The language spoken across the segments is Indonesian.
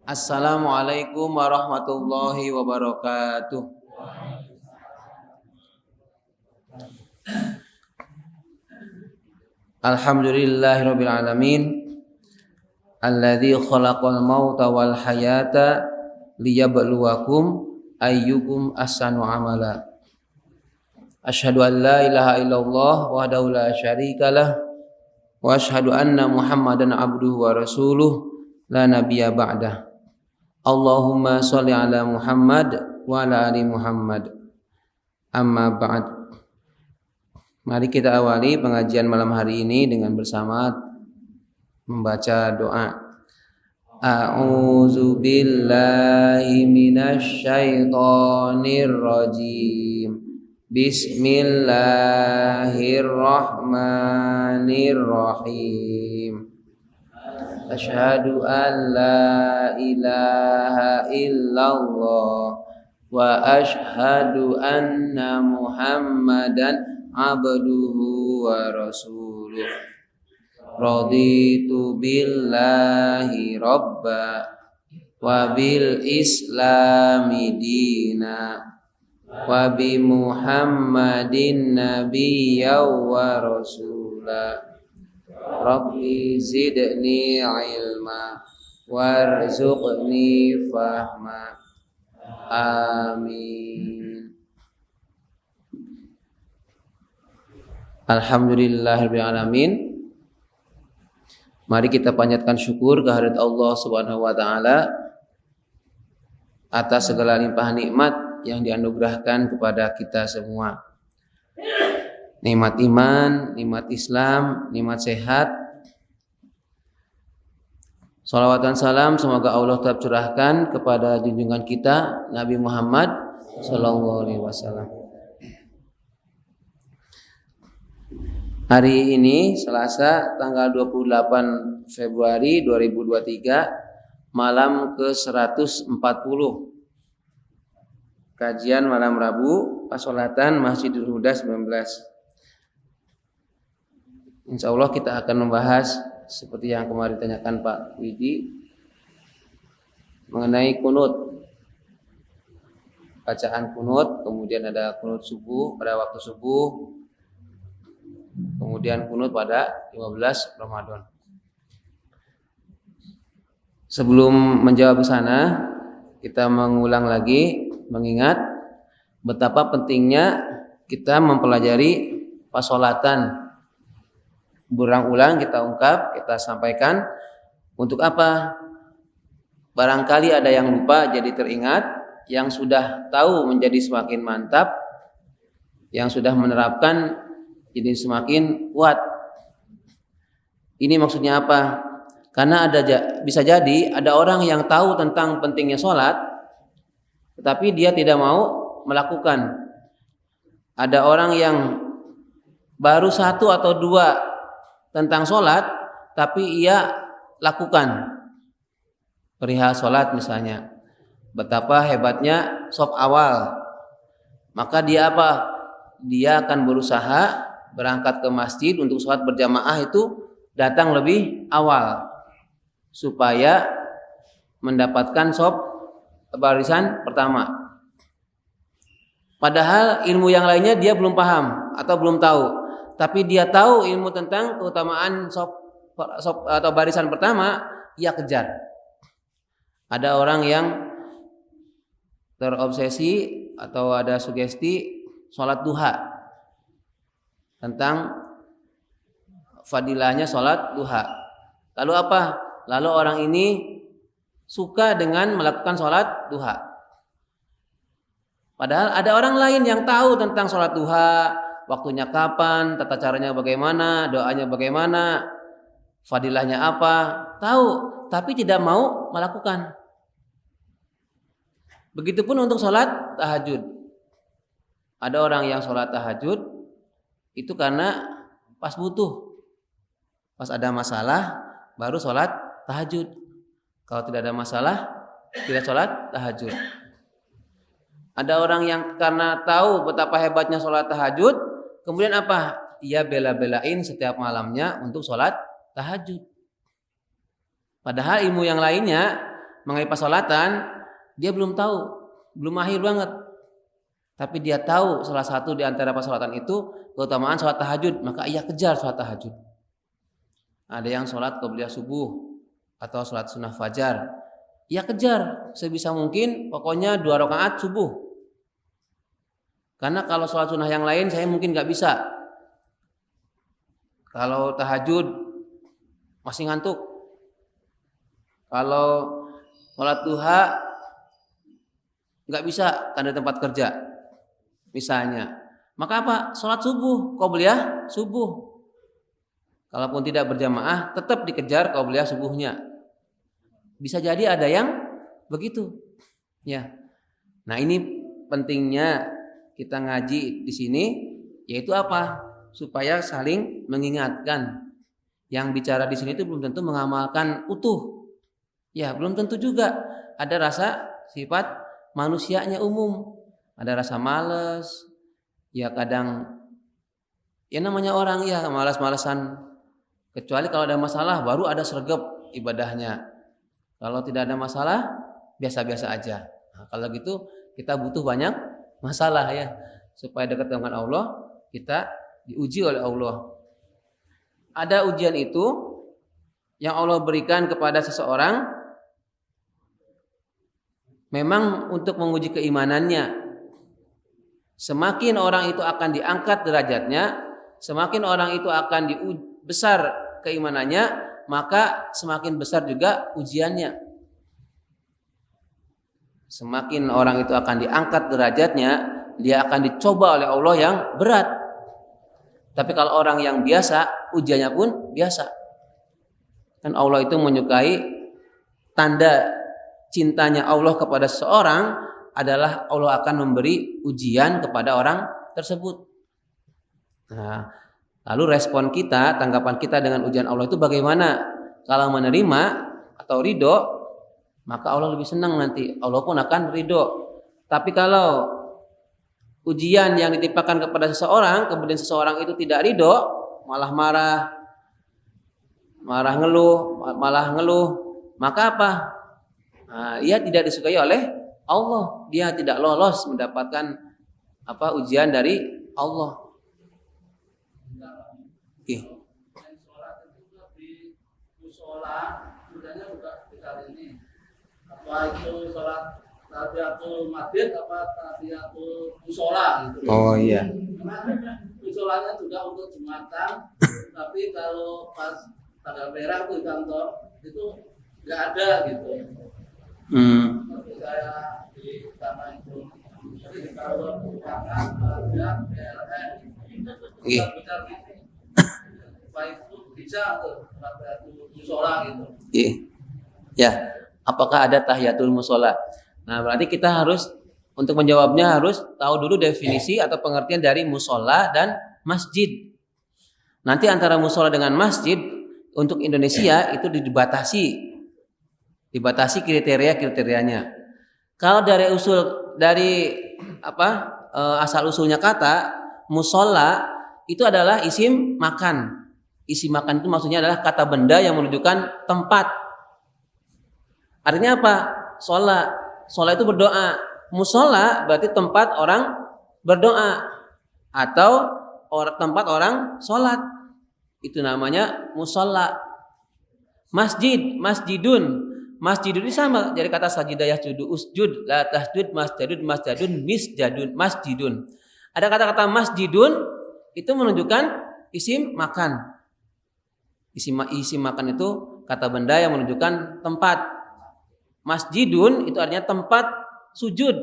Assalamualaikum warahmatullahi wabarakatuh. Alhamdulillahirabbil alamin. Alladzi khalaqal mauta wal hayata liyabluwakum ayyukum ahsanu amala. Asyhadu an la ilaha illallah wahdahu la syarikalah wa asyhadu anna Muhammadan abduhu wa rasuluh la nabiyya ba'dah. Allahumma sholli ala Muhammad wa ala ali Muhammad. Amma ba'd. Mari kita awali pengajian malam hari ini dengan bersama membaca doa. A'udzu billahi minasy syaithanir rajim. Bismillahirrahmanirrahim. Asyhadu an la ilaha illallah wa asyhadu anna Muhammadan abduhu wa rasuluh. Raditu billahi rabba wa bil islami dina wa bi Muhammadin nabiyya wa rasulah. Rabbi zidni ilma warzuqni fahma. Amin. Alhamdulillahirabbil alamin. Mari kita panjatkan syukur kehadirat Allah Subhanahu wa taala atas segala limpahan nikmat yang dianugerahkan kepada kita semua. Nikmat iman, nikmat Islam, nikmat sehat. Salawat dan salam semoga Allah tetap curahkan kepada junjungan kita Nabi Muhammad sallallahu alaihi wasallam. Hari ini Selasa tanggal 28 Februari 2023, malam ke-140. Kajian malam Rabu Pasolatan Masjidul Huda 19. Insya Allah kita akan membahas seperti yang kemarin ditanyakan Pak Widi mengenai kunut, bacaan kunut, kemudian ada kunut subuh pada waktu subuh, kemudian kunut pada 15 Ramadan. Sebelum menjawab ke sana, kita mengulang lagi, mengingat betapa pentingnya kita mempelajari pasolatan. Berulang-ulang kita ungkap, kita sampaikan. Untuk apa? Barangkali ada yang lupa jadi teringat, yang sudah tahu menjadi semakin mantap, yang sudah menerapkan jadi semakin kuat. Ini maksudnya apa? Karena bisa jadi ada orang yang tahu tentang pentingnya sholat, tetapi dia tidak mau melakukan. Ada orang yang baru 1 atau 2 tentang sholat, tapi ia lakukan. Perihal sholat misalnya, betapa hebatnya shaf awal. Maka dia apa? Dia akan berusaha berangkat ke masjid untuk sholat berjamaah itu datang lebih awal, supaya mendapatkan shaf barisan pertama. Padahal ilmu yang lainnya dia belum paham atau belum tahu. Tapi dia tahu ilmu tentang keutamaan shaf atau barisan pertama, ia kejar. Ada orang yang terobsesi atau ada sugesti sholat duha, tentang fadilahnya sholat duha. Lalu apa? Lalu orang ini suka dengan melakukan sholat duha. Padahal ada orang lain yang tahu tentang sholat duha, waktunya kapan, tata caranya bagaimana, doanya bagaimana, fadilahnya apa, tahu, tapi tidak mau melakukan. Begitupun untuk sholat tahajud. Ada orang yang sholat tahajud itu karena pas butuh, pas ada masalah baru sholat tahajud. Kalau tidak ada masalah tidak sholat tahajud. Ada orang yang karena tahu betapa hebatnya sholat tahajud, kemudian apa? Ia bela-belain setiap malamnya untuk sholat tahajud. Padahal ilmu yang lainnya mengenai persolatan, dia belum tahu, belum mahir banget. Tapi dia tahu salah satu di antara persolatan itu keutamaan sholat tahajud, maka ia kejar sholat tahajud. Ada yang sholat qobliyah subuh atau sholat sunnah fajar, ia kejar sebisa mungkin, pokoknya 2 rakaat subuh. Karena kalau sholat sunnah yang lain saya mungkin nggak bisa. Kalau tahajud masih ngantuk. Kalau sholat duha nggak bisa karena tempat kerja misalnya. Maka apa? Sholat subuh, qobliyah subuh. Kalaupun tidak berjamaah, tetap dikejar qobliyah subuhnya. Bisa jadi ada yang begitu. Ya. Nah, ini pentingnya kita ngaji di sini, yaitu apa? Supaya saling mengingatkan. Yang bicara di sini itu belum tentu mengamalkan utuh. Ya, belum tentu juga. Ada rasa sifat manusianya umum. Ada rasa malas. Ya kadang, ya namanya orang ya malas-malasan. Kecuali kalau ada masalah baru ada sregep ibadahnya. Kalau tidak ada masalah biasa-biasa aja. Nah, kalau gitu kita butuh banyak masalah ya, supaya dekat dengan Allah, kita diuji oleh Allah. Ada ujian itu yang Allah berikan kepada seseorang memang untuk menguji keimanannya. Semakin orang itu akan diangkat derajatnya, semakin orang itu akan besar keimanannya, maka semakin besar juga ujiannya. Semakin orang itu akan diangkat derajatnya, dia akan dicoba oleh Allah yang berat. Tapi kalau orang yang biasa, ujiannya pun biasa. Kan Allah itu menyukai, tanda cintanya Allah kepada seseorang adalah Allah akan memberi ujian kepada orang tersebut. Nah, lalu respon kita, tanggapan kita dengan ujian Allah itu bagaimana? Kalau menerima atau ridho, maka Allah lebih senang nanti. Allah pun akan ridho. Tapi kalau ujian yang ditimpakan kepada seseorang, kemudian seseorang itu tidak ridho, malah malah ngeluh, maka apa? Nah, ia tidak disukai oleh Allah. Dia tidak lolos mendapatkan ujian dari Allah. Oke. Apa itu sholat tahiyatul masjid apa tahiyatul mushola gitu. Oh iya. Karena musholanya juga untuk Jumatan, tapi kalau pas tanggal merah tuh di kantor itu nggak ada gitu. Tapi saya di sana itu jadi kalau bukangan ada PLN besar ini, baik itu bisa tuh tahiyatul mushola gitu. Iya. Ya. Apakah ada tahiyatul mushola? Nah, berarti kita harus untuk menjawabnya harus tahu dulu definisi atau pengertian dari mushola dan masjid. Nanti antara mushola dengan masjid untuk Indonesia itu dibatasi kriteria-kriterianya. Kalau dari asal usulnya kata mushola itu adalah isim makan. Isim makan itu maksudnya adalah kata benda yang menunjukkan tempat. Artinya apa? Sholat itu berdoa. Mushola berarti tempat orang berdoa atau tempat orang sholat. Itu namanya mushola. Masjidun ini sama dari kata sajidah yasjudu usjud la tasjud masjidun. Ada kata-kata masjidun itu menunjukkan isim makan. Isim makan itu kata benda yang menunjukkan tempat. Masjidun itu artinya tempat sujud.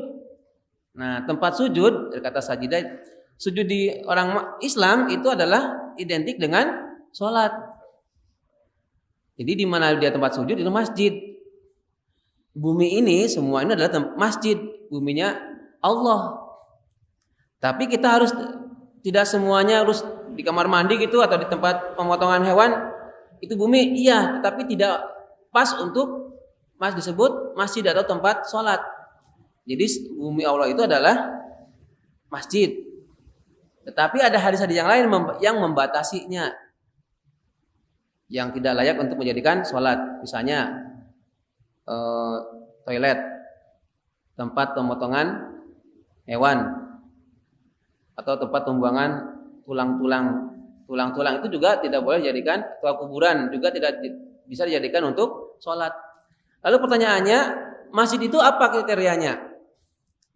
Nah, tempat sujud dari kata sajidah, sujud di orang Islam itu adalah identik dengan sholat. Jadi di mana dia tempat sujud itu masjid. Bumi ini semua ini adalah masjid, buminya Allah. Tapi kita harus tidak semuanya harus di kamar mandi gitu atau di tempat pemotongan hewan itu bumi, iya, tetapi tidak pas untuk disebut masjid atau tempat sholat. Jadi bumi Allah itu adalah masjid. Tetapi ada hadis-hadis yang lain yang membatasinya, yang tidak layak untuk menjadikan sholat. Misalnya toilet, tempat pemotongan hewan, atau tempat pembuangan tulang-tulang itu juga tidak boleh dijadikan, atau kuburan juga tidak bisa dijadikan untuk sholat. Lalu pertanyaannya, masjid itu apa kriterianya?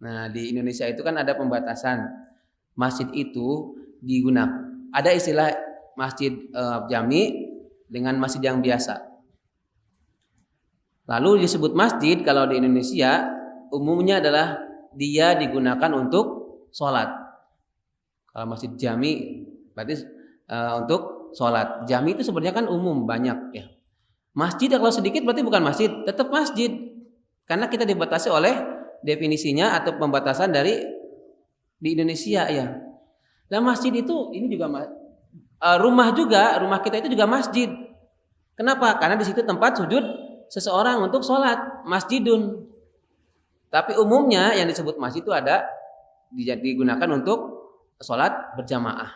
Nah, di Indonesia itu kan ada pembatasan. Masjid itu digunakan, ada istilah masjid jami dengan masjid yang biasa. Lalu disebut masjid kalau di Indonesia umumnya adalah dia digunakan untuk sholat. Kalau masjid jami berarti untuk sholat. Jami itu sebenarnya kan umum, banyak ya. Masjid kalau sedikit berarti bukan masjid, tetap masjid. Karena kita dibatasi oleh definisinya atau pembatasan dari di Indonesia ya. Nah masjid itu ini juga rumah kita itu juga masjid. Kenapa? Karena di situ tempat sujud seseorang untuk sholat, masjidun. Tapi umumnya yang disebut masjid itu ada digunakan untuk sholat berjamaah.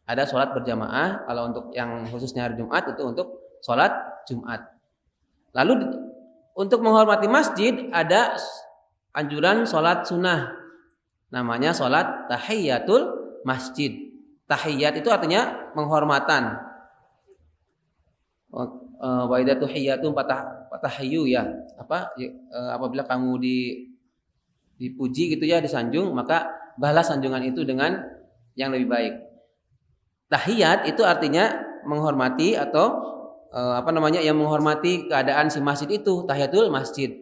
Ada sholat berjamaah, kalau untuk yang khususnya hari Jumat itu untuk sholat Jumat. Lalu untuk menghormati masjid ada anjuran sholat sunnah, namanya sholat tahiyatul masjid. Tahiyat itu artinya penghormatan. Wa idza tuhiyyatum fatahiyyu ya. Apabila kamu dipuji gitu ya, disanjung, maka balas sanjungan itu dengan yang lebih baik. Tahiyat itu artinya menghormati atau yang menghormati keadaan si masjid itu, tahiyatul masjid.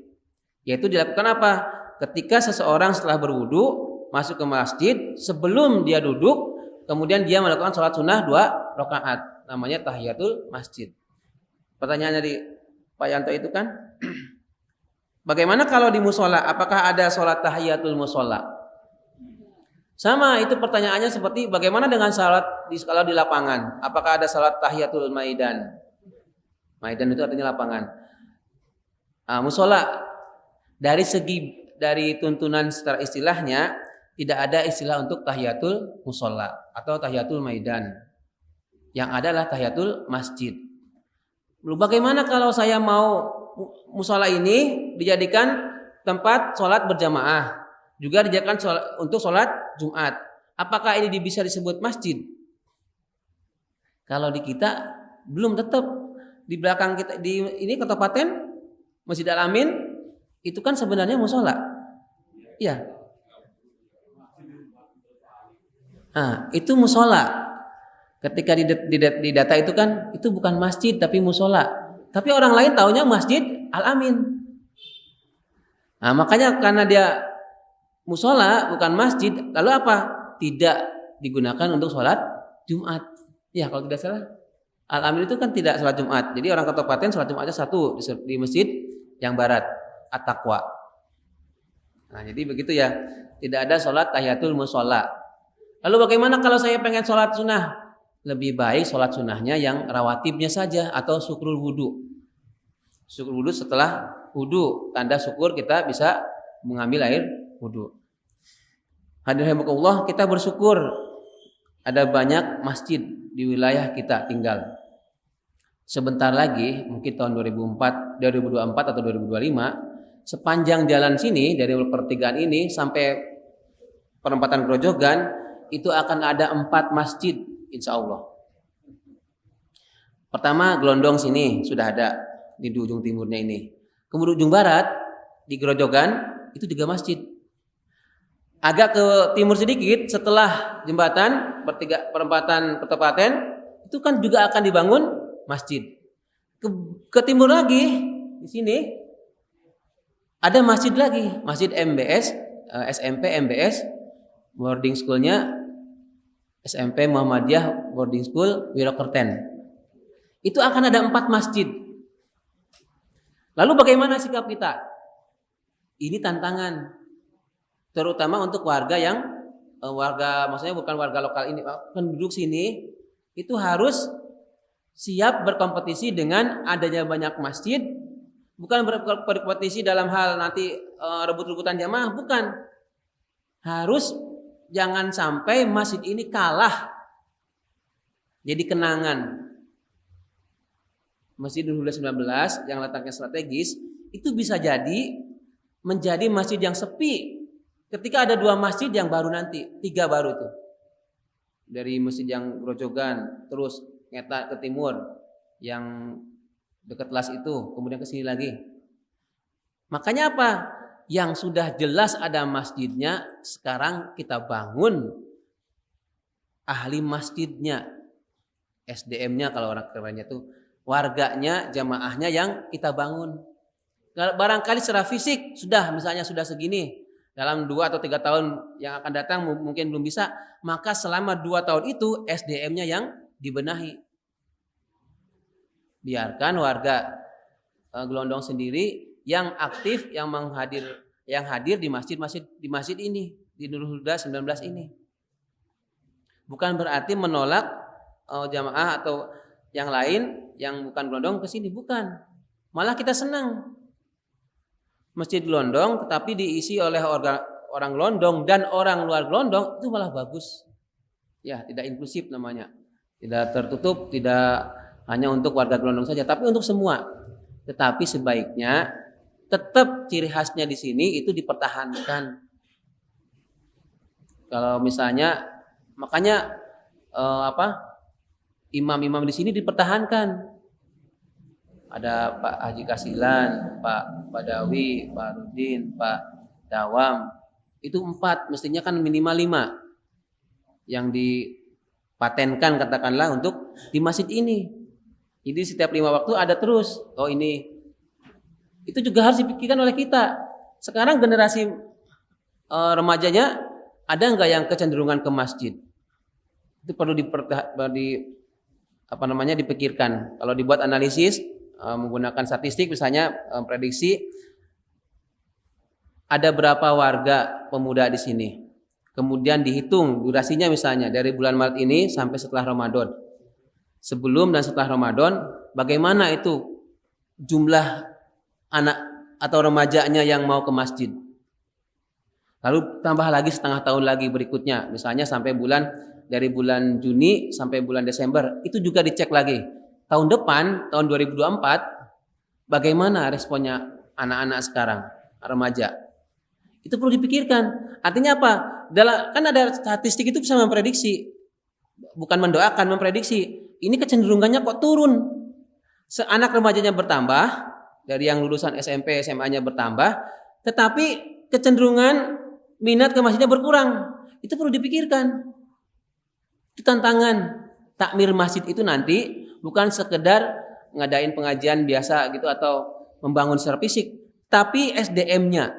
Yaitu dilakukan apa? Ketika seseorang setelah berwudu masuk ke masjid, sebelum dia duduk, kemudian dia melakukan sholat sunnah 2 rakaat, namanya tahiyatul masjid. Pertanyaan dari Pak Yanto itu kan, bagaimana kalau di musola? Apakah ada sholat tahiyatul musola? Sama, itu pertanyaannya seperti bagaimana dengan sholat kalau di lapangan? Apakah ada sholat tahiyatul maidan? Maidan itu artinya lapangan. Musola dari tuntunan secara istilahnya tidak ada istilah untuk tahiyatul musola atau tahiyatul maidan. Yang ada adalah tahiyatul masjid. Lalu bagaimana kalau saya mau musola ini dijadikan tempat sholat berjamaah, juga dijadikan untuk sholat Jumat? Apakah ini bisa disebut masjid? Kalau di kita belum, tetap di belakang kita di ini Kabupaten Masjid Al-Amin itu kan sebenarnya musola. Iya. Itu musola. Ketika di data itu kan itu bukan masjid tapi musola. Tapi orang lain taunya Masjid Al-Amin. Makanya karena dia musola bukan masjid, lalu apa? Tidak digunakan untuk sholat Jumat. Ya kalau tidak salah, Al-Amin itu kan tidak sholat Jumat. Jadi orang kabupaten sholat Jumatnya satu di masjid yang barat, At-Taqwa. Jadi begitu ya. Tidak ada sholat tahiyatul musola. Lalu bagaimana kalau saya pengen sholat sunnah? Lebih baik sholat sunnahnya yang rawatibnya saja atau syukrul wudu. Syukrul wudu setelah wudu, tanda syukur kita bisa mengambil air wudu. Hadirin rahimakumullah, kita bersyukur ada banyak masjid di wilayah kita tinggal. Sebentar lagi, mungkin tahun 2024 atau 2025, sepanjang jalan sini dari pertigaan ini sampai perempatan Grojogan itu akan ada 4 masjid, insya Allah. Pertama, Glondong sini sudah ada di ujung timurnya ini. Kemudian ujung barat di Grojogan itu juga masjid. Agak ke timur sedikit setelah jembatan perempatan Ketepatan itu kan juga akan dibangun masjid. Ke timur lagi di sini ada masjid lagi, Masjid MBS, SMP MBS boarding schoolnya SMP Muhammadiyah boarding school Wirokerten. Itu akan ada 4 masjid. Lalu bagaimana sikap kita? Ini tantangan. Terutama untuk warga yang maksudnya bukan warga lokal ini, penduduk sini itu harus siap berkompetisi dengan adanya banyak masjid, bukan berkompetisi dalam hal nanti rebut-rebutan jamaah, bukan. Harus jangan sampai masjid ini kalah jadi kenangan. Masjid Nurul Huda 19 yang letaknya strategis itu bisa jadi menjadi masjid yang sepi ketika ada 2 masjid yang baru nanti, 3 baru itu. Dari masjid yang Grojogan terus ngetak ke timur yang dekat Las itu, kemudian ke sini lagi. Makanya apa? Yang sudah jelas ada masjidnya, sekarang kita bangun ahli masjidnya, SDM-nya kalau orang kerennya tuh, warganya, jamaahnya yang kita bangun. Barangkali secara fisik sudah, misalnya sudah segini, dalam 2 atau 3 tahun yang akan datang mungkin belum bisa, maka selama 2 tahun itu SDM-nya yang dibenahi. Biarkan warga Gelondong sendiri yang aktif, yang hadir di masjid ini, di Nurul Huda 19 ini. Bukan berarti menolak jamaah atau yang lain yang bukan Gelondong ke sini, bukan. Malah kita senang. Masjid Gelondong tetapi diisi oleh orang Gelondong dan orang luar Gelondong, itu malah bagus. Ya, tidak inklusif namanya. Tidak tertutup, tidak hanya untuk warga Gelondong saja, tapi untuk semua. Tetapi sebaiknya tetap ciri khasnya di sini itu dipertahankan. Kalau misalnya, makanya imam-imam di sini dipertahankan. Ada Pak Haji Kasilan, Pak Badawi, Pak Rudin, Pak Dawam. Itu 4, mestinya kan minimal 5 yang dipatenkan katakanlah untuk di masjid ini. Jadi setiap 5 waktu ada terus. Oh ini. Itu juga harus dipikirkan oleh kita. Sekarang generasi remajanya ada nggak yang kecenderungan ke masjid? Itu perlu dipikirkan. Kalau dibuat analisis menggunakan statistik, misalnya prediksi ada berapa warga pemuda di sini. Kemudian dihitung durasinya misalnya dari bulan Maret ini sampai setelah Ramadan. Sebelum dan setelah Ramadan, bagaimana itu jumlah anak atau remajanya yang mau ke masjid. Lalu tambah lagi setengah tahun lagi berikutnya, misalnya sampai dari bulan Juni sampai bulan Desember, itu juga dicek lagi. Tahun depan, tahun 2024, bagaimana responnya anak-anak sekarang, remaja. Itu perlu dipikirkan. Artinya apa? Kan ada statistik itu bisa memprediksi. Bukan mendoakan, memprediksi. Ini kecenderungannya kok turun. Anak remajanya bertambah, dari yang lulusan SMP, SMA-nya bertambah, tetapi kecenderungan minat ke masjidnya berkurang. Itu perlu dipikirkan. Itu tantangan. Takmir masjid itu nanti bukan sekedar ngadain pengajian biasa gitu atau membangun secara fisik, tapi SDM-nya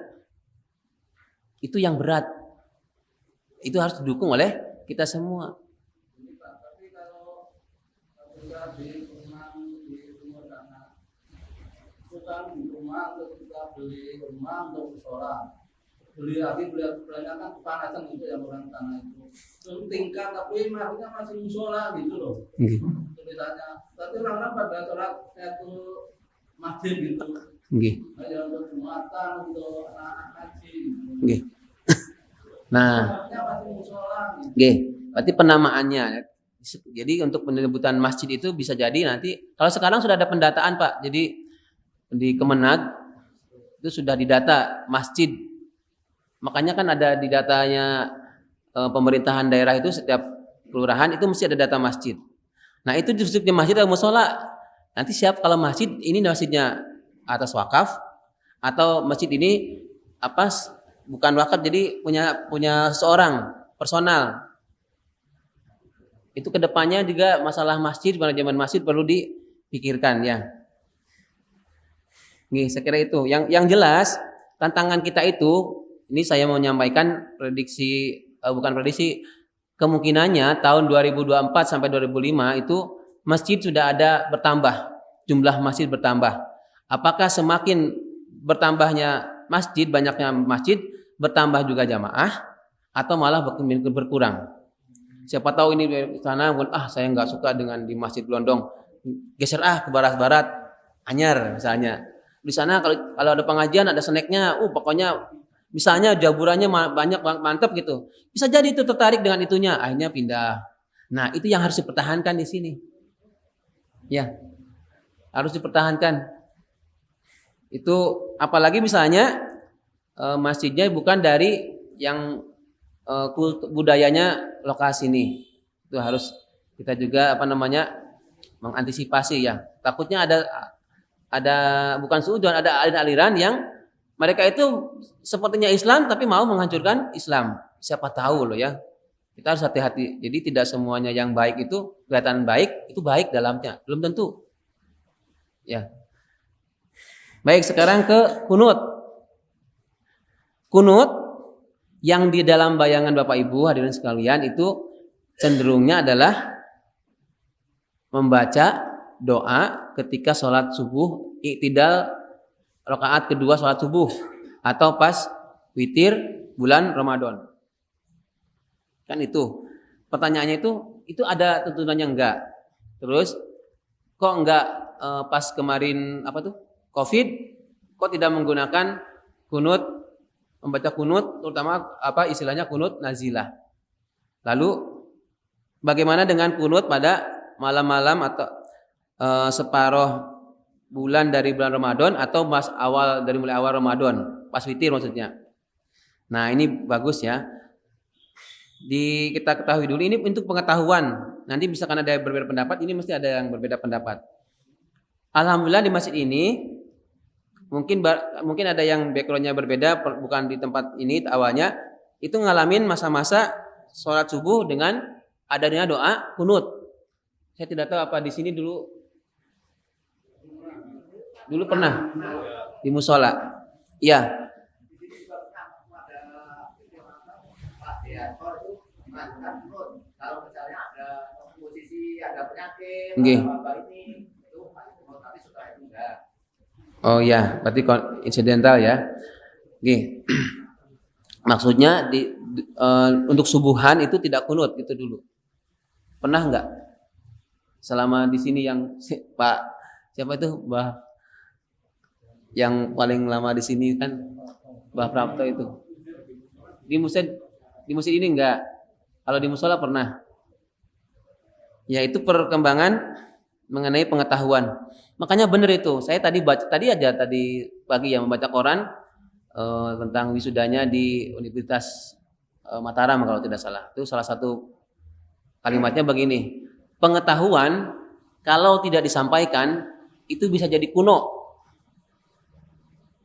itu yang berat. Itu harus didukung oleh kita semua. Tapi kalau kita di rumah sana, itu kan di rumah terus kita beli rumah untuk musola, beli kan kepanasan gitu yang orang tanah itu. Terus tingkat tapi maksudnya masih musola gitu loh. Tulisannya. Tapi orang-orang pada sholat itu masjid gitu. Ada untuk jumatan, untuk anak haji. Nah, berarti penamaannya. Jadi untuk penyebutan masjid itu bisa jadi nanti. Kalau sekarang sudah ada pendataan Pak. Jadi di Kemenag itu sudah didata masjid. Makanya kan ada di datanya pemerintahan daerah itu setiap kelurahan itu mesti ada data masjid. Nah itu disebutnya masjid atau musola. Nanti siap kalau masjid ini masjidnya atas wakaf atau masjid ini bukan wakaf jadi punya seorang personal. Itu kedepannya juga masalah masjid, manajemen masjid perlu dipikirkan ya. Nih saya kira itu. Yang jelas tantangan kita itu, ini saya mau menyampaikan kemungkinannya tahun 2024 sampai 2005 itu masjid sudah ada bertambah, jumlah masjid bertambah. Apakah semakin bertambahnya masjid, banyaknya masjid, bertambah juga jamaah atau malah berkurang? Siapa tahu ini di sana saya nggak suka dengan di Masjid Gelondong, geser ke barat-barat, Anyar misalnya. Di sana kalau ada pengajian ada snacknya, pokoknya misalnya jaburannya banyak mantap gitu. Bisa jadi itu tertarik dengan itunya, akhirnya pindah. Nah, itu yang harus dipertahankan di sini. Ya. harus dipertahankan. Itu apalagi misalnya masjidnya bukan dari yang budayanya lokasi ini. Itu harus kita juga mengantisipasi ya. Takutnya ada bukan suudzon, ada aliran yang mereka itu sepertinya Islam tapi mau menghancurkan Islam. Siapa tahu loh ya. Kita harus hati-hati. Jadi tidak semuanya yang baik itu kelihatan baik, itu baik dalamnya. Belum tentu. Ya. Baik, sekarang ke kunut. Kunut yang di dalam bayangan Bapak Ibu hadirin sekalian itu cenderungnya adalah membaca doa ketika sholat subuh, iktidal rakaat kedua sholat subuh atau pas witir bulan Ramadan. Kan itu. Pertanyaannya itu ada tuntunannya enggak? Terus kok enggak pas kemarin Covid kok tidak menggunakan kunut, membaca kunut terutama istilahnya kunut nazilah. Lalu bagaimana dengan kunut pada malam-malam atau separuh bulan dari bulan Ramadan atau mulai awal Ramadan, pas witir maksudnya. Nah, ini bagus ya. Kita ketahui dulu ini untuk pengetahuan. Nanti misalkan ada yang berbeda pendapat, ini mesti ada yang berbeda pendapat. Alhamdulillah di masjid ini mungkin ada yang backgroundnya berbeda, bukan di tempat ini awalnya itu ngalamin masa-masa sholat subuh dengan adanya doa kunut. Saya tidak tahu apa di sini dulu pernah di musola. Iya. Kalau misalnya ada posisi ada penyakit apa ini itu tapi setelah itu enggak. Oh ya, berarti insidental ya. Oke. Maksudnya untuk subuhan itu tidak kunut gitu dulu. Pernah enggak? Selama di sini yang Pak siapa itu Mbah yang paling lama di sini kan Mbah Prapto itu. Di masjid ini enggak. Kalau di musola pernah. Ya itu perkembangan mengenai pengetahuan. Makanya benar itu. Saya tadi pagi ya membaca koran tentang wisudanya di Universitas Mataram kalau tidak salah. Itu salah satu kalimatnya begini. Pengetahuan kalau tidak disampaikan itu bisa jadi kuno.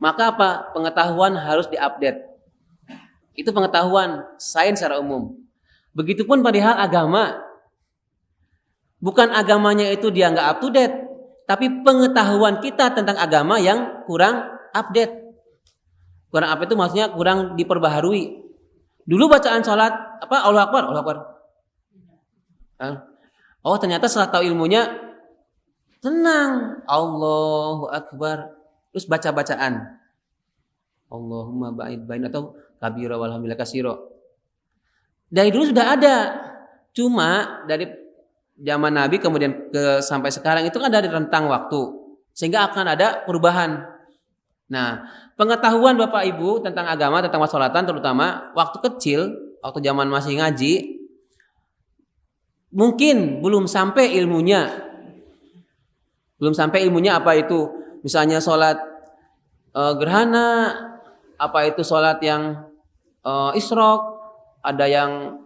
Maka apa? Pengetahuan harus diupdate. Itu pengetahuan sains secara umum. Begitupun padahal agama. Bukan agamanya itu dia nggak up to date, tapi pengetahuan kita tentang agama yang kurang update. Kurang update itu maksudnya kurang diperbaharui. Dulu bacaan sholat Allahu Akbar. Oh ternyata setelah tahu ilmunya tenang Allahu Akbar. Terus baca-bacaan Allahumma ba'id bain atau kabira walhamdulillah kasiro. Dari dulu sudah ada, cuma dari zaman Nabi kemudian sampai sekarang itu kan ada rentang waktu, sehingga akan ada perubahan. Nah, pengetahuan Bapak Ibu tentang agama, tentang washolatan terutama waktu kecil, waktu zaman masih ngaji, mungkin belum sampai ilmunya. Apa itu, misalnya sholat gerhana, apa itu sholat yang isyraq, ada yang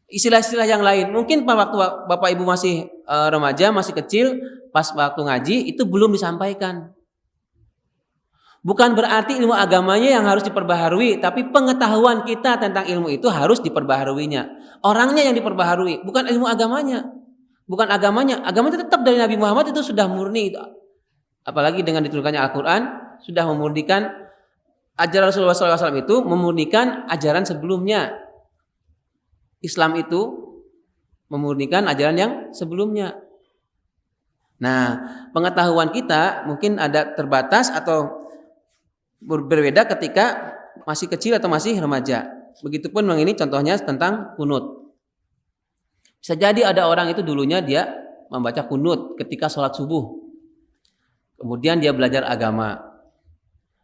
istilah-istilah yang lain. Mungkin pada waktu Bapak Ibu masih remaja, masih kecil, pas waktu ngaji itu belum disampaikan. Bukan berarti ilmu agamanya yang harus diperbaharui, tapi pengetahuan kita tentang ilmu itu harus diperbaharuinya. Orangnya yang diperbaharui, bukan ilmu agamanya. Bukan agamanya. Agamanya tetap dari Nabi Muhammad itu sudah murni. Apalagi dengan diturunkannya Al-Quran, sudah memurnikan ajaran Rasulullah SAW itu, memurnikan ajaran sebelumnya. Islam itu memurnikan ajaran yang sebelumnya. Nah, pengetahuan kita mungkin ada terbatas atau berbeda ketika masih kecil atau masih remaja. Begitupun ini contohnya tentang kunut. Bisa jadi ada orang itu dulunya dia membaca kunut ketika sholat subuh. Kemudian dia belajar agama.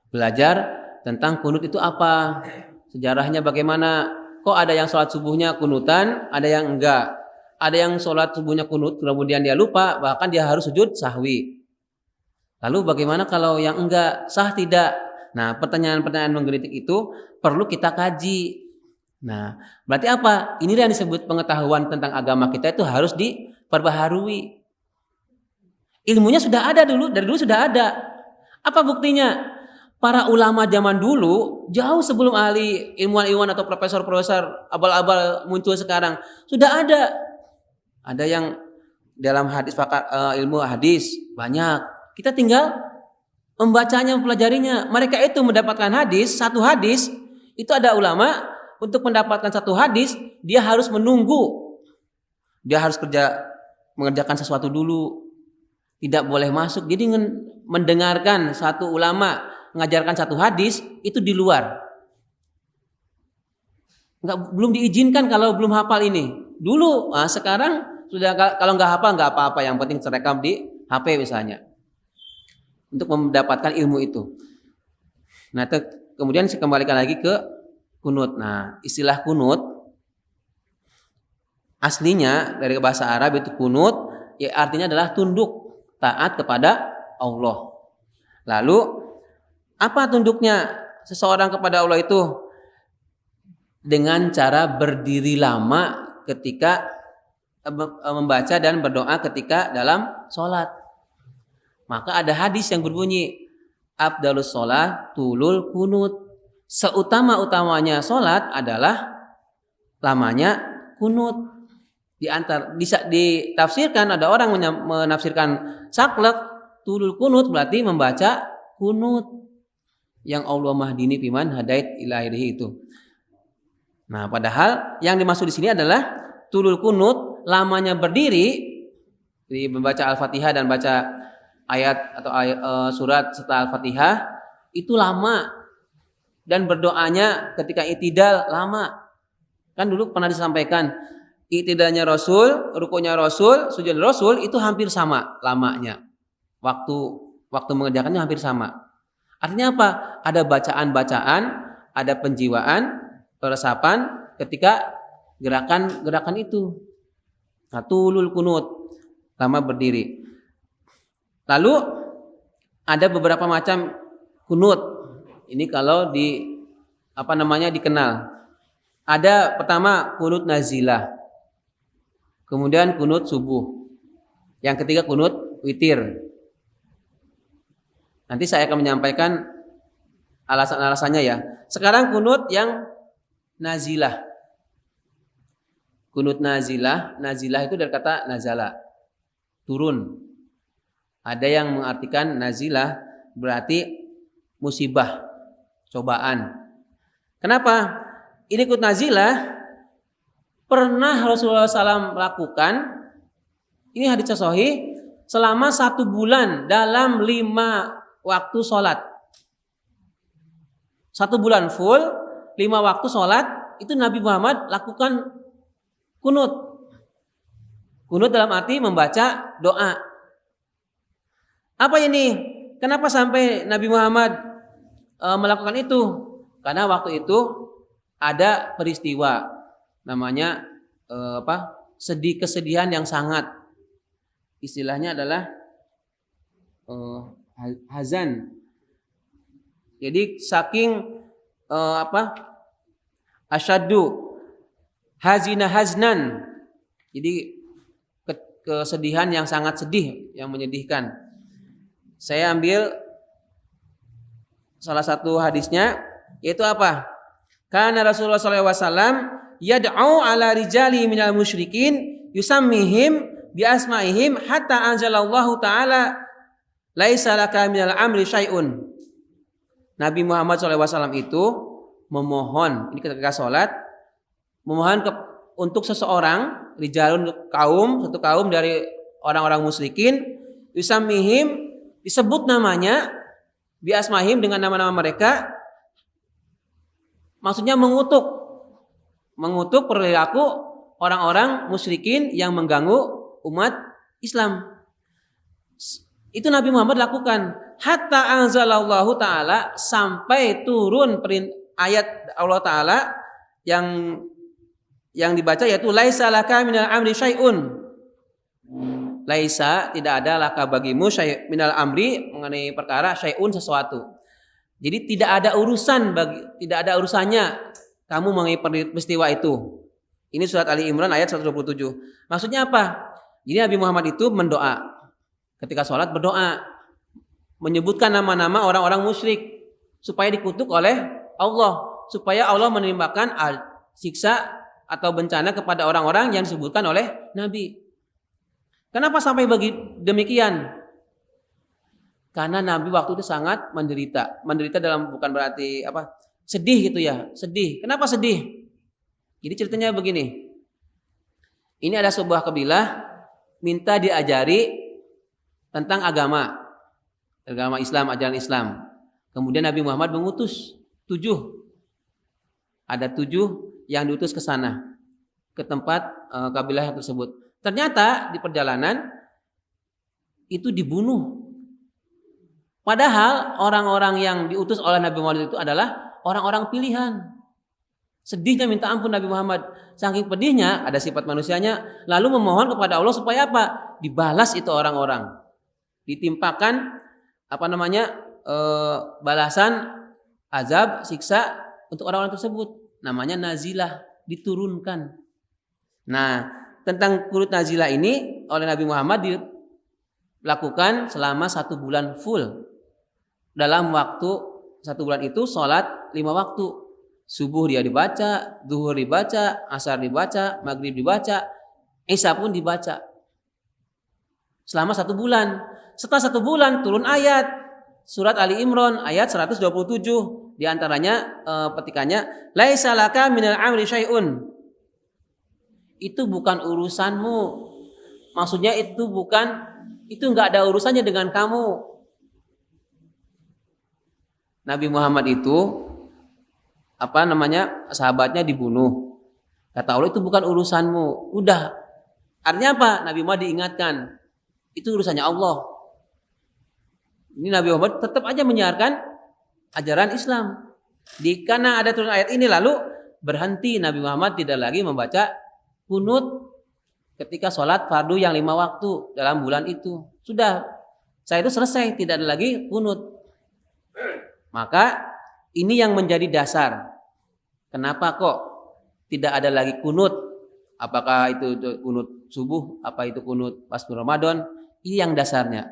Belajar tentang kunut itu apa, sejarahnya bagaimana. Kok ada yang sholat subuhnya kunutan, ada yang enggak. Ada yang sholat subuhnya kunut, kemudian dia lupa, bahkan dia harus sujud sahwi. Lalu bagaimana kalau yang enggak, sah tidak? Nah, pertanyaan-pertanyaan menggelitik itu perlu kita kaji. Nah, berarti apa? Inilah yang disebut pengetahuan tentang agama kita itu harus diperbaharui. Ilmunya sudah ada dulu, dari dulu sudah ada. Apa buktinya? Para ulama zaman dulu, jauh sebelum ahli ilmuwan-ilmuwan atau profesor-profesor abal-abal muncul sekarang, sudah ada. Ada yang dalam hadis ilmu hadis banyak. Kita tinggal membacanya, mempelajarinya. Mereka itu mendapatkan hadis, satu hadis, itu ada ulama untuk mendapatkan satu hadis, dia harus menunggu. Dia harus mengerjakan sesuatu dulu. Tidak boleh masuk. Jadi mendengarkan satu ulama mengajarkan satu hadis itu di luar. Belum diizinkan kalau belum hafal ini. Dulu, sekarang sudah, kalau nggak hafal nggak apa-apa, yang penting terekam di HP misalnya. Untuk mendapatkan ilmu itu. Nah, kemudian saya kembalikan lagi ke kunut. Nah, istilah kunut aslinya dari bahasa Arab itu kunut, ya artinya adalah tunduk, taat kepada Allah. Lalu apa tunduknya seseorang kepada Allah itu? Dengan cara berdiri lama ketika membaca dan berdoa ketika dalam sholat. Maka ada hadis yang berbunyi, afdalus sholat tulul kunut. Seutama-utamanya sholat adalah lamanya kunut. Ditafsirkan, ada orang menafsirkan saklek tulul kunut berarti membaca kunut yang Allah mahdini fiman hadait ilahi itu. Nah, padahal yang dimaksud di sini adalah tulul kunut, lamanya berdiri di membaca Al-Fatihah dan baca ayat atau surat setelah Al-Fatihah itu lama, dan berdoanya ketika i'tidal lama. Kan dulu pernah disampaikan i'tidalnya Rasul, rukunya Rasul, sujud Rasul itu hampir sama lamanya. Waktu mengerjakannya hampir sama. Artinya apa? Ada bacaan-bacaan, ada penjiwaan, peresapan ketika gerakan itu. Nah, tulul kunut, lama berdiri. Lalu ada beberapa macam kunut. Ini kalau dikenal. Ada pertama kunut nazilah. Kemudian kunut subuh. Yang ketiga kunut witir. Nanti saya akan menyampaikan alasan-alasannya ya. Sekarang kunut yang nazilah. Kunut nazilah itu dari kata nazala, turun. Ada yang mengartikan nazilah berarti musibah, cobaan. Kenapa? Ini kunut nazilah pernah Rasulullah SAW lakukan. Ini hadits sahih selama 1 bulan dalam 5 waktu sholat. 1 bulan full 5 waktu sholat itu Nabi Muhammad lakukan kunut. Kunut dalam arti membaca doa. Apa ini? Kenapa sampai Nabi Muhammad melakukan itu? Karena waktu itu ada peristiwa namanya kesedihan yang sangat. Istilahnya adalah hazan. Jadi saking asyaddu haznan. Jadi kesedihan yang sangat sedih, yang menyedihkan. Saya ambil salah satu hadisnya, yaitu apa? Karena Rasulullah SAW yad'u ala rijali minal musyrikin yusammihim bi asma'ihim hatta anzalallahu ta'ala laisa laka minal amri syai'un. Nabi Muhammad SAW itu memohon, ini ketika sholat, memohon untuk seseorang, satu kaum dari orang-orang musyrikin, yusammihim, disebut namanya, bi asma'ihim dengan nama-nama mereka, maksudnya mengutuk perilaku orang-orang musyrikin yang mengganggu umat Islam. Itu Nabi Muhammad lakukan hatta anzalallahu ta'ala, sampai turun ayat Allah Ta'ala yang dibaca, yaitu laisa laka minal amri syai'un. Laisa, tidak ada laka bagimu minal amri, mengenai perkara syai'un, sesuatu. Jadi tidak ada urusannya kamu mengenai peristiwa itu. Ini surat Ali Imran ayat 127. Maksudnya apa? Jadi Nabi Muhammad itu mendoa. Ketika sholat berdoa, menyebutkan nama-nama orang-orang musyrik supaya dikutuk oleh Allah, supaya Allah menimpakan siksa atau bencana kepada orang-orang yang disebutkan oleh Nabi. Kenapa sampai demikian? Karena Nabi waktu itu sangat menderita. Menderita dalam bukan berarti sedih gitu ya, sedih. Kenapa sedih? Jadi ceritanya begini. Ini ada sebuah kabilah minta diajari tentang agama Islam, ajaran Islam. Kemudian Nabi Muhammad mengutus 7. Ada 7 yang diutus ke sana, ke tempat kabilah tersebut. Ternyata di perjalanan itu dibunuh. Padahal orang-orang yang diutus oleh Nabi Muhammad itu adalah orang-orang pilihan. Sedihnya minta ampun Nabi Muhammad. Saking pedihnya, ada sifat manusianya, lalu memohon kepada Allah supaya apa? Dibalas itu orang-orang. Ditimpakan balasan azab, siksa untuk orang-orang tersebut. Namanya nazilah, diturunkan. Nah, tentang kunut nazilah ini oleh Nabi Muhammad dilakukan selama 1 bulan full. Dalam waktu 1 bulan itu sholat 5 waktu. Subuh dia dibaca, zuhur dibaca, asar dibaca, maghrib dibaca, isya pun dibaca. Selama 1 bulan. Setelah 1 bulan turun ayat surat Ali Imran ayat 127. Di antaranya petikannya, laisa laka minal amri syai'un. Itu bukan urusanmu. Maksudnya itu enggak ada urusannya dengan kamu. Nabi Muhammad itu sahabatnya dibunuh. Kata Allah, itu bukan urusanmu. Udah. Artinya apa? Nabi Muhammad diingatkan, itu urusannya Allah. Ini Nabi Muhammad tetap aja menyiarkan ajaran Islam. Karena ada turun ayat ini, lalu berhenti Nabi Muhammad tidak lagi membaca kunut ketika sholat fardu yang 5 waktu dalam bulan itu. Sudah, saya itu selesai, tidak ada lagi kunut. Maka ini yang menjadi dasar. Kenapa kok tidak ada lagi kunut? Apakah itu kunut subuh? Apa itu kunut pas Ramadan? Ini yang dasarnya.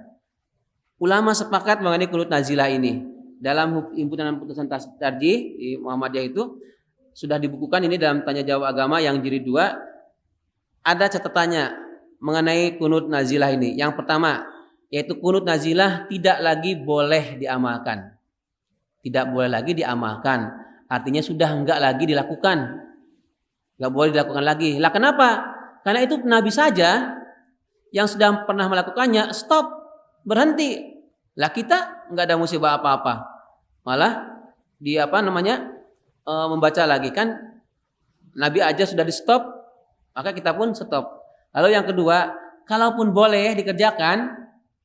Ulama sepakat mengenai kunut nazilah ini. Dalam himpunan putusan tarjih di Muhammadiyah itu sudah dibukukan ini dalam tanya jawab agama yang jilid 2. Ada catatannya mengenai kunut nazilah ini. Yang pertama, yaitu kunut nazilah tidak lagi boleh diamalkan. Tidak boleh lagi diamalkan. Artinya sudah enggak lagi dilakukan. Enggak boleh dilakukan lagi. Lah kenapa? Karena itu Nabi saja yang sudah pernah melakukannya, stop, berhenti. Lah kita enggak ada musibah apa-apa. Malah membaca lagi kan. Nabi aja sudah di stop, maka kita pun stop. Lalu yang kedua, kalaupun boleh dikerjakan,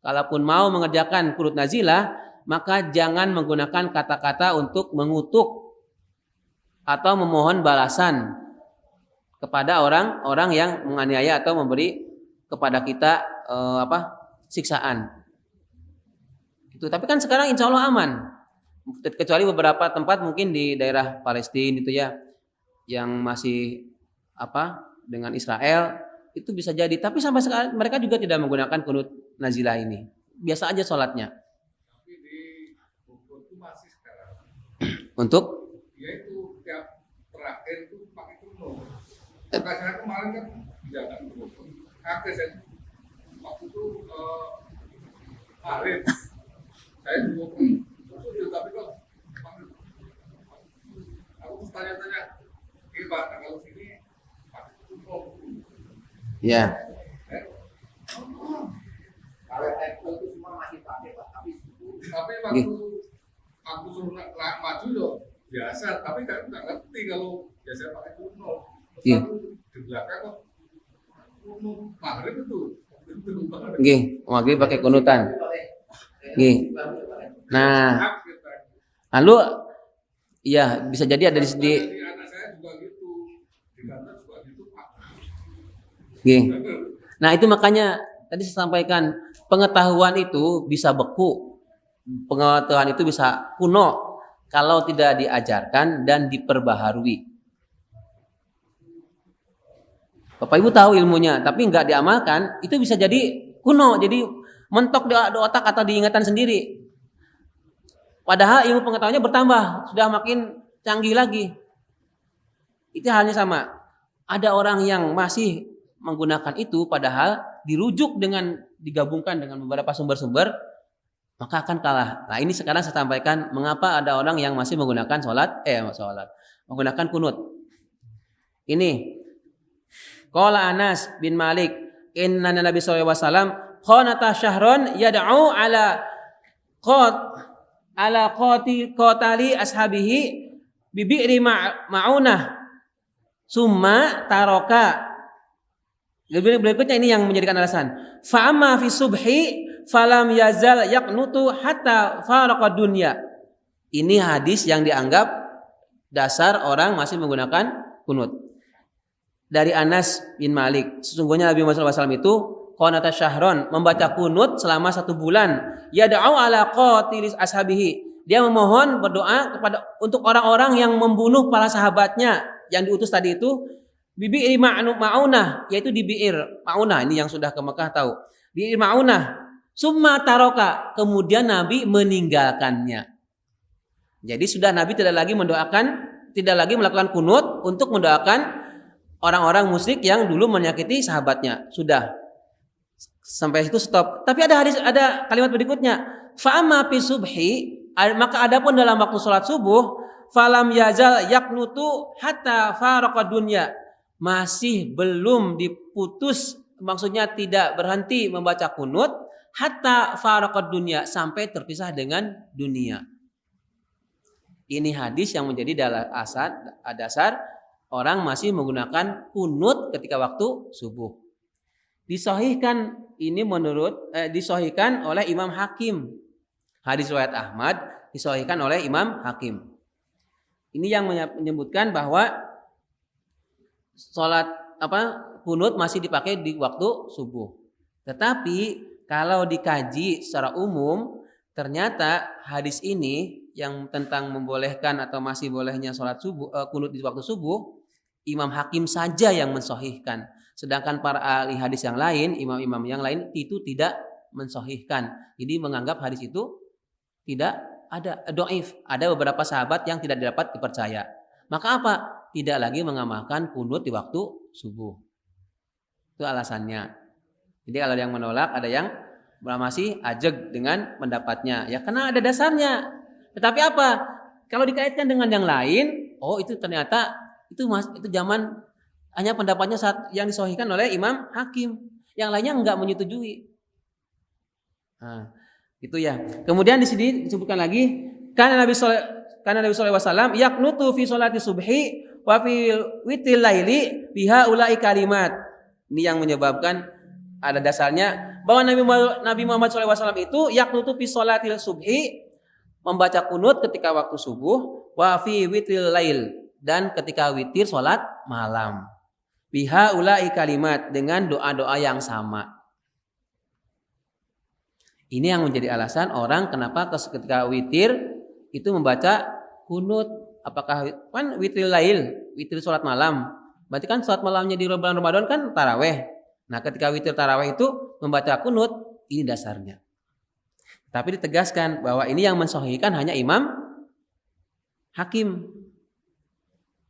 kalaupun mau mengerjakan kunut nazilah, maka jangan menggunakan kata-kata untuk mengutuk atau memohon balasan kepada orang-orang yang menganiaya atau memberi kepada kita siksaan. Itu. Tapi kan sekarang insya Allah aman. Kecuali beberapa tempat mungkin di daerah Palestina itu ya, yang masih dengan Israel itu bisa jadi. Tapi sampai sekarang mereka juga tidak menggunakan kunut nazilah ini. Biasa aja sholatnya. Tapi di Bogor itu masih sekarang. Untuk? Ya itu tiap terakhir itu pakai kunut. Maka saya kemarin kan jangan kunut. Akhirnya saya waktu itu Arif saya juga tapi kok aku tanya-tanya gimana kalau sini pakai kunut. Ya. Kalau Apple itu semua masih pakai Pak, tapi waktu aku suruh maju loh biasa, tapi kan nggak ngerti kalau biasa pakai kunut. Terus aku di belakang kok kunut maghrib itu. Nggih, maghrib pakai kunutan. Nggih. Nah, lalu ya bisa jadi ada di anak saya juga gitu. Di kantor juga gitu Pak. Nggih. Nah, itu makanya tadi saya sampaikan pengetahuan itu bisa beku, pengetahuan itu bisa kuno kalau tidak diajarkan dan diperbaharui. Bapak Ibu tahu ilmunya, tapi nggak diamalkan, itu bisa jadi kuno, jadi mentok di otak atau diingatan sendiri. Padahal ilmu pengetahuannya bertambah, sudah makin canggih lagi. Itu halnya sama. Ada orang yang masih menggunakan itu, padahal dirujuk dengan digabungkan dengan beberapa sumber-sumber, maka akan kalah. Nah ini sekarang saya sampaikan mengapa ada orang yang masih menggunakan menggunakan kunut. Ini qala Anas bin Malik, inna Nabi sallallahu alaihi wasallam qanata syahron yad'u ala qatali ashabihi bibi'ri ma'unah summa taroka. Berikutnya ini yang menjadikan alasan. Fa amma fi subhi falam yazal yaqnutu hatta faraqa dunya. Ini hadis yang dianggap dasar orang masih menggunakan kunut. Dari Anas bin Malik, sesungguhnya Nabi Muhammad SAW itu qanata syahron, membaca kunut selama 1 bulan. Yad'u ala qatilis ashabihi. Dia memohon berdoa untuk orang-orang yang membunuh para sahabatnya yang diutus tadi itu, bibi'ir ma'unah, yaitu di bi'ir ma'unah, ini yang sudah ke Mekah tahu. Bi'ir ma'unah, summa taroka, kemudian Nabi meninggalkannya. Jadi sudah Nabi tidak lagi melakukan kunut untuk mendoakan orang-orang musyrik yang dulu menyakiti sahabatnya. Sudah. Sampai situ stop. Tapi ada kalimat berikutnya. Fa amma fi subhi, maka adapun dalam waktu salat subuh, falam yazal yaqnutu hatta faraqa dunya. Masih belum diputus, maksudnya tidak berhenti membaca kunut hatta faraqa dunya, sampai terpisah dengan dunia. Ini hadis yang menjadi dasar orang masih menggunakan kunut ketika waktu subuh. Disahihkan oleh Imam Hakim. Hadis riwayat Ahmad disahihkan oleh Imam Hakim. Ini yang menyebutkan bahwa kunut masih dipakai di waktu subuh. Tetapi kalau dikaji secara umum, ternyata hadis ini yang tentang membolehkan atau masih bolehnya kunut di waktu subuh, Imam Hakim saja yang mensahihkan. Sedangkan para ahli hadis yang lain, imam-imam yang lain itu tidak mensahihkan. Jadi menganggap hadis itu tidak ada dhaif. Ada beberapa sahabat yang tidak dapat dipercaya. Maka apa? Tidak lagi mengamalkan kunut di waktu subuh. Itu alasannya. Jadi kalau yang menolak, ada yang masih ajeg dengan pendapatnya. Ya karena ada dasarnya. Tetapi apa? Kalau dikaitkan dengan yang lain, itu ternyata itu zaman hanya pendapatnya yang disahihkan oleh Imam Hakim. Yang lainnya enggak menyetujui. Nah, itu ya. Kemudian di sini disebutkan lagi, karena Nabi sallallahu alaihi wasallam yaqnutu fi sholati subhi wa fi witil laili biha ulai kalimat. Ini yang menyebabkan ada dasarnya bahwa Nabi Muhammad SAW itu yaqnutu fi sholatil subhi, membaca kunut ketika waktu subuh, wa fi witil lail, dan ketika witir sholat malam. Biha ulai kalimat, dengan doa-doa yang sama. Ini yang menjadi alasan orang kenapa ketika witir itu membaca kunut. Apakah kan witir lail, witir sholat malam. Berarti kan sholat malamnya di bulan Ramadan kan taraweh. Nah ketika witir taraweh itu membaca kunut, ini dasarnya. Tapi ditegaskan bahwa ini yang mensahihkan hanya Imam Hakim.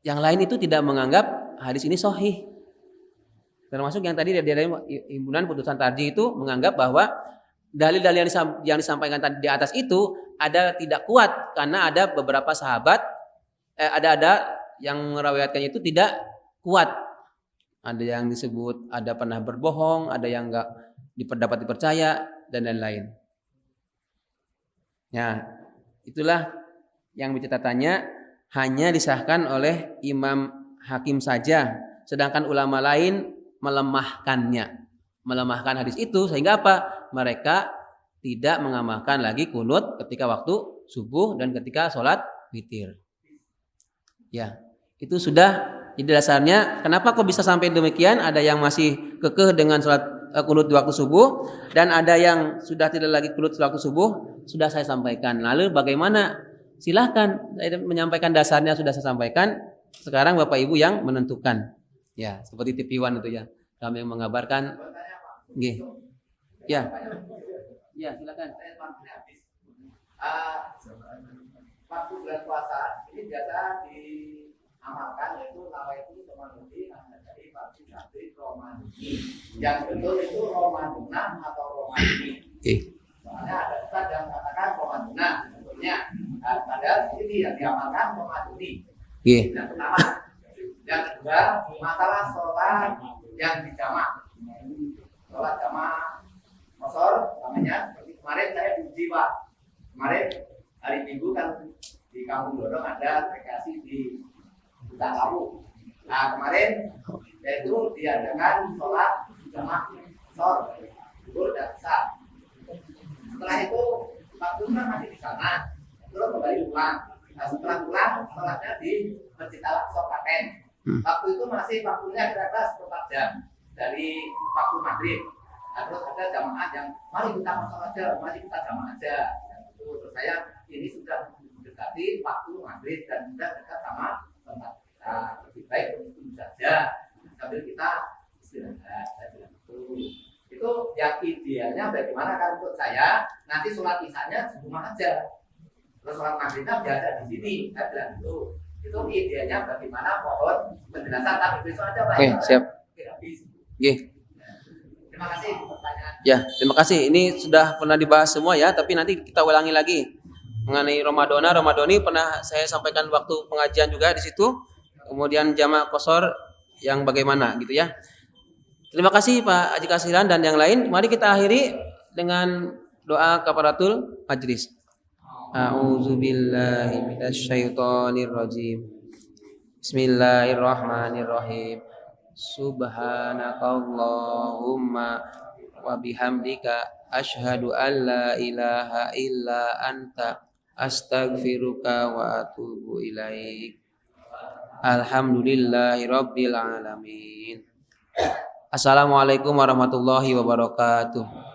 Yang lain itu tidak menganggap hadis ini sahih. Termasuk yang tadi dari himpunan putusan tarjih itu menganggap bahwa dalil-dalil yang disampaikan tadi di atas itu tidak kuat karena ada beberapa sahabat ada yang meriwayatkannya itu tidak kuat. Ada yang disebut ada pernah berbohong, ada yang enggak dapat dipercaya dan lain-lain. Ya, itulah yang catatannya hanya disahkan oleh Imam Hakim saja, sedangkan ulama lain melemahkan hadis itu sehingga apa? Mereka tidak mengamalkan lagi kunut ketika waktu subuh dan ketika sholat witir. Ya, itu sudah jadi dasarnya. Kenapa kok bisa sampai demikian? Ada yang masih kekeh dengan sholat kunut di waktu subuh dan ada yang sudah tidak lagi kunut di waktu subuh, sudah saya sampaikan. Lalu bagaimana? Silahkan, saya menyampaikan dasarnya sudah saya sampaikan. Sekarang Bapak Ibu yang menentukan. Ya, seperti TV One itu ya. Kami yang mengabarkan. Nggih. Ya. Ya, silakan. Waktu bulan puasa ini biasa diamalkan yaitu nawaitu Romadhani dari pagi sampai Romadhani. Yang betul itu Romadhana atau Romadhani. Soalnya ada ustaz yang mengatakan Romadhana sebetulnya. Padahal ini yang diamalkan Romadhani. Yang pertama. Yang kedua masalah sholat yang dijamak. Sholat jamak Mosor namanya seperti kemarin saya di Jiwa. Kemarin hari Minggu kan di Kampung Dodong ada rekreasi di Hutan Lawu. Nah kemarin yaitu diadakan sholat jamaah sor, zuhur dan asar. Setelah itu waktunya masih di sana, terus kembali pulang. Nah setelah pulang sholatnya di Masjid Al-Aqsa Klaten. Waktu itu masih waktunya kira-kira 4 jam dari waktu maghrib. Nah, terus ada jamaah yang mari kita masuk aja, mari kita jamaah aja. Terus saya ini sudah mendekati waktu maghrib dan sudah dekat sama tempat kita. Lebih baik untuk saja sambil kita istirahat. Saya bilang itu yang idealnya bagaimana kalau untuk saya nanti sholat isanya di rumah aja. Terus sholat maghribnya biasa di sini. Saya bilang itu idealnya bagaimana pohon penjelasan tapi besok aja Pak. Oke, siap. Oke. Terima kasih pertanyaan. Ya, terima kasih. Ini sudah pernah dibahas semua ya, tapi nanti kita ulangi lagi mengenai Ramadhani pernah saya sampaikan waktu pengajian juga di situ. Kemudian jamak qashar yang bagaimana gitu ya. Terima kasih Pak Haji Kasiran dan yang lain. Mari kita akhiri dengan doa kafaratul majlis. A'udzubillahi minasyaitonirrajim. Bismillahirrahmanirrahim. Subhanakallahumma wa bihamdika asyhadu an la ilaha illa anta astaghfiruka wa atubu ilaik. Alhamdulillahi rabbil alamin. Assalamualaikum warahmatullahi wabarakatuh.